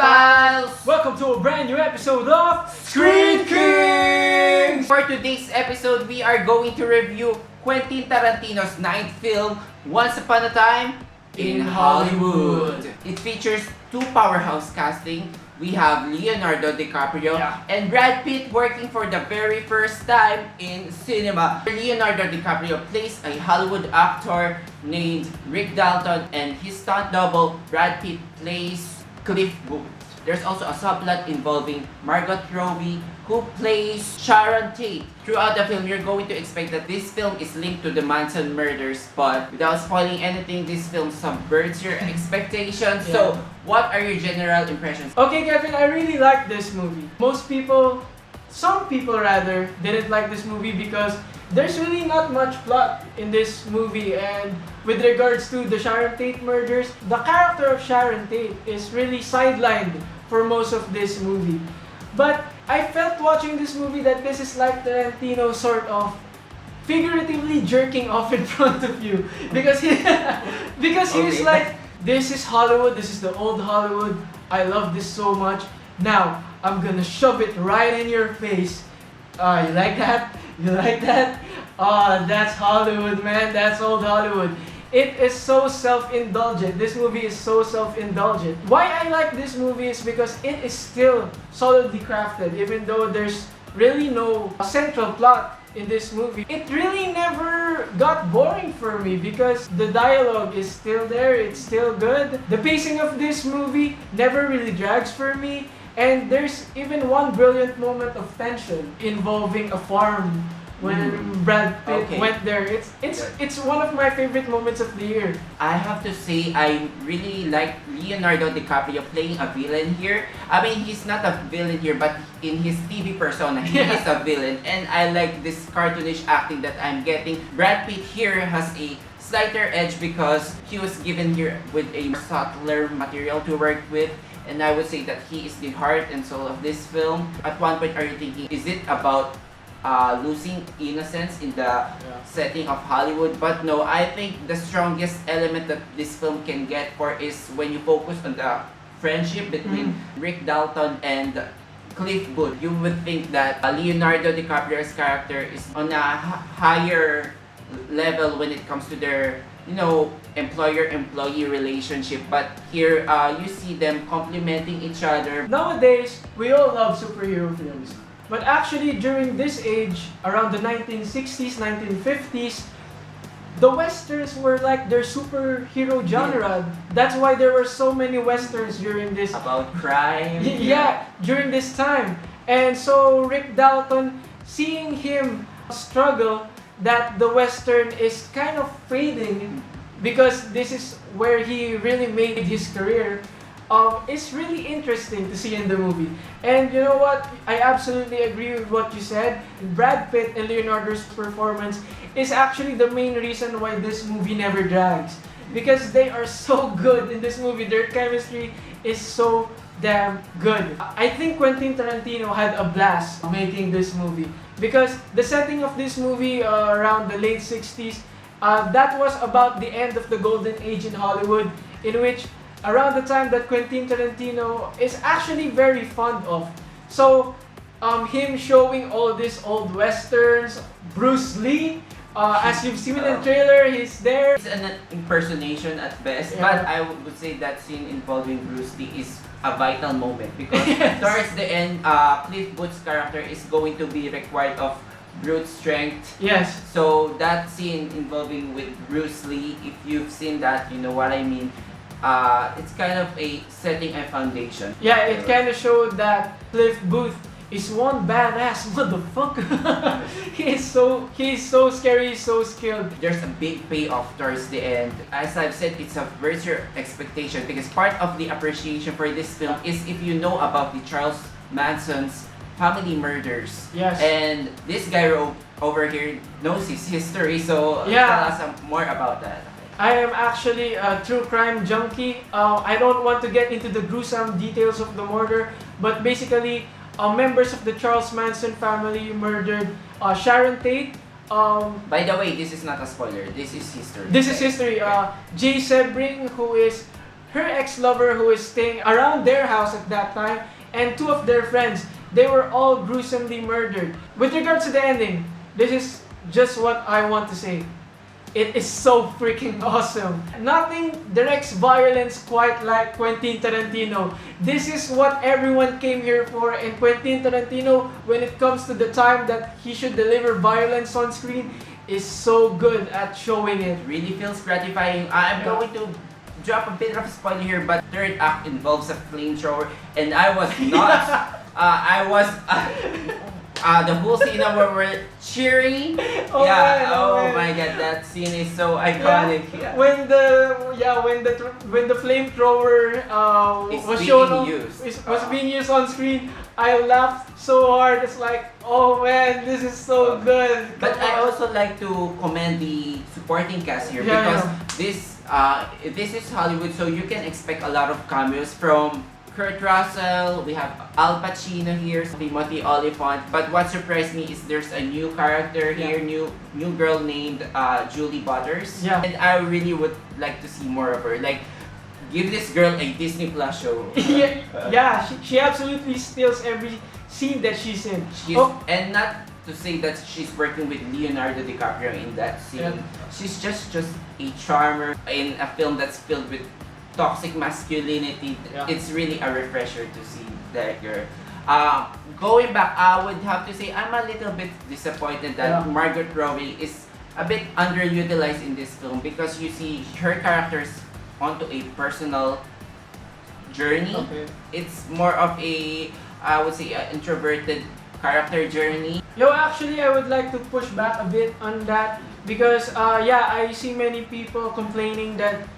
Cinephiles! Welcome to a brand new episode of Screen Kings! For today's episode, we are going to review Quentin Tarantino's ninth film, Once Upon a Time in Hollywood. It features two powerhouse casting. We have Leonardo DiCaprio and Brad Pitt working for the very first time in cinema. Leonardo DiCaprio plays a Hollywood actor named Rick Dalton, and his stunt double Brad Pitt plays Cliff Booth. There's also a subplot involving Margot Robbie, who plays Sharon Tate. Throughout the film, you're going to expect that this film is linked to the Manson murders, but without spoiling anything, this film subverts your expectations. So, what are your general impressions? Okay, Kevin, I really like this movie. Some people rather, didn't like this movie because there's really not much plot in this movie, and with regards to the Sharon Tate murders, the character of Sharon Tate is really sidelined for most of this movie. But I felt watching this movie that this is like Tarantino sort of figuratively jerking off in front of you because he's like, this is Hollywood, this is the old Hollywood, I love this so much, now I'm gonna shove it right in your face. You like that? You like that? That's Hollywood, man. That's old Hollywood. It is so self-indulgent. This movie is so self-indulgent. Why I like this movie is because it is still solidly crafted, even though there's really no central plot in this movie. It really never got boring for me because the dialogue is still there, it's still good. The pacing of this movie never really drags for me, and there's even one brilliant moment of tension involving a farm when Brad Pitt went there. It's one of my favorite moments of the year. I have to say, I really like Leonardo DiCaprio playing a villain here. I mean, he's not a villain here, but in his TV persona, he is a villain. And I like this cartoonish acting that I'm getting. Brad Pitt here has a slighter edge because he was given here with a subtler material to work with. And I would say that he is the heart and soul of this film. At one point, are you thinking, is it about losing innocence in the setting of Hollywood? But no, I think the strongest element that this film can get for is when you focus on the friendship between Rick Dalton and Cliff Booth. You would think that Leonardo DiCaprio's character is on a higher level when it comes to their, employer-employee relationship, but here you see them complementing each other. Nowadays, we all love superhero films. But actually, during this age, around the 1960s, 1950s, the westerns were like their superhero genre. That's why there were so many westerns during this. About crime. During this time. And so Rick Dalton, seeing him struggle, that the western is kind of fading because this is where he really made his career. It's really interesting to see in the movie. And you know what? I absolutely agree with what you said. Brad Pitt and Leonardo's performance is actually the main reason why this movie never drags. Because they are so good in this movie. Their chemistry is so damn good. I think Quentin Tarantino had a blast making this movie. Because the setting of this movie around the late 60s, that was about the end of the golden age in Hollywood, in which around the time that Quentin Tarantino is actually very fond of. So, him showing all these old westerns, Bruce Lee, as you've seen in the trailer, he's there. It's an impersonation at best, but I would say that scene involving Bruce Lee is a vital moment because towards the end, Cliff Booth's character is going to be required of brute strength. Yes. So that scene involving with Bruce Lee, if you've seen that, you know what I mean. It's kind of a setting a foundation. Yeah, it kind of showed that Cliff Booth is one badass motherfucker. He's so scary, he's so skilled. There's a big payoff towards the end. As I've said, it subverts your expectation because part of the appreciation for this film is if you know about the Charles Manson's family murders. Yes. And this guy over here knows his history, so tell us more about that. I am actually a true crime junkie. I don't want to get into the gruesome details of the murder, but basically, members of the Charles Manson family murdered Sharon Tate. By the way, this is not a spoiler. This is history. This is history. Jay Sebring, who is her ex-lover who is staying around their house at that time, and two of their friends. They were all gruesomely murdered. With regards to the ending, this is just what I want to say. It is so freaking awesome. Nothing directs violence quite like Quentin Tarantino. This is what everyone came here for, and Quentin Tarantino, when it comes to the time that he should deliver violence on screen, is so good at showing it. Really feels gratifying. I'm going to drop a bit of a spoiler here, but third act involves a flamethrower, and I was not. I was. The whole scene where we're cheering. Oh, yeah. man, Oh man. my god, that scene is so iconic. Yeah. When the flamethrower It's was being shown on, used. was being used on screen, I laughed so hard. It's like, oh man, this is so good. But Come I on. also like to commend the supporting cast here Yeah, because yeah. this is Hollywood, so you can expect a lot of cameos from Kurt Russell. We have Al Pacino here, Timothy Olyphant. But what surprised me is there's a new character here, new girl named Julie Butters. Yeah. And I really would like to see more of her. Like, give this girl a Disney Plus show. yeah, she absolutely steals every scene that she's in. And not to say that she's working with Leonardo DiCaprio in that scene. Yeah. She's just a charmer in a film that's filled with toxic masculinity. Yeah. It's really a refresher to see that girl. Going back, I would have to say I'm a little bit disappointed that Margot Robbie is a bit underutilized in this film because you see her characters onto a personal journey. Okay. It's more of a, I would say, an introverted character journey. Actually, I would like to push back a bit on that because, I see many people complaining that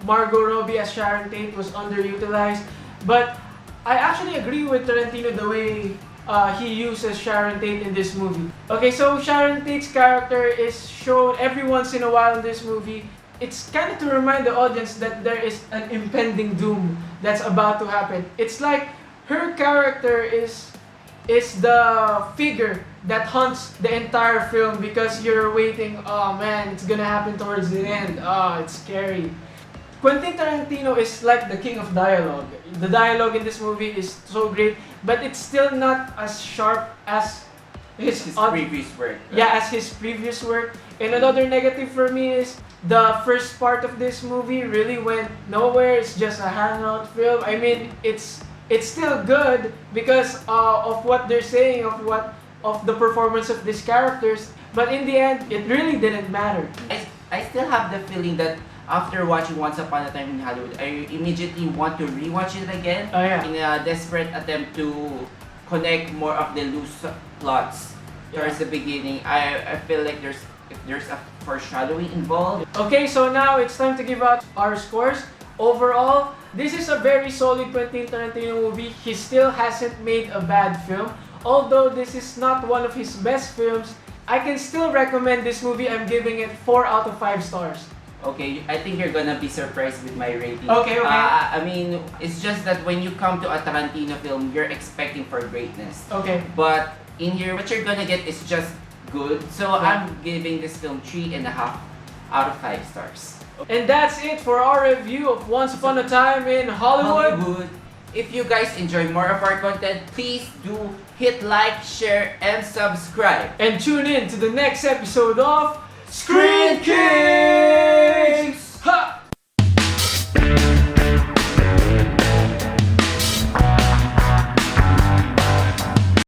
Margot Robbie as Sharon Tate was underutilized, but I actually agree with Tarantino the way he uses Sharon Tate in this movie. Okay, so Sharon Tate's character is shown every once in a while in this movie. It's kind of to remind the audience that there is an impending doom that's about to happen. It's like her character is the figure that haunts the entire film because you're waiting, oh man, it's gonna happen towards the end. Oh, it's scary. Quentin Tarantino is like the king of dialogue. The dialogue in this movie is so great, but it's still not as sharp as his Previous work. as his previous work. And another negative for me is the first part of this movie really went nowhere. It's just a hangout film. I mean, it's still good because of what they're saying, of the performance of these characters, but in the end, it really didn't matter. I still have the feeling that after watching Once Upon a Time in Hollywood, I immediately want to rewatch it again Oh, yeah. in a desperate attempt to connect more of the loose plots towards the beginning. I feel like there's a foreshadowing involved. Okay, so now it's time to give out our scores. Overall, this is a very solid Quentin Tarantino movie. He still hasn't made a bad film. Although this is not one of his best films, I can still recommend this movie. I'm giving it 4 out of 5 stars. Okay, I think you're gonna be surprised with my rating. Okay. I mean, it's just that when you come to a Tarantino film, you're expecting for greatness. Okay. But in here, what you're gonna get is just good. So I'm giving this film 3.5 out of 5 stars. And that's it for our review of Once Upon a Time in Hollywood. If you guys enjoy more of our content, please do hit like, share, and subscribe. And tune in to the next episode of Screen Kings! Ha!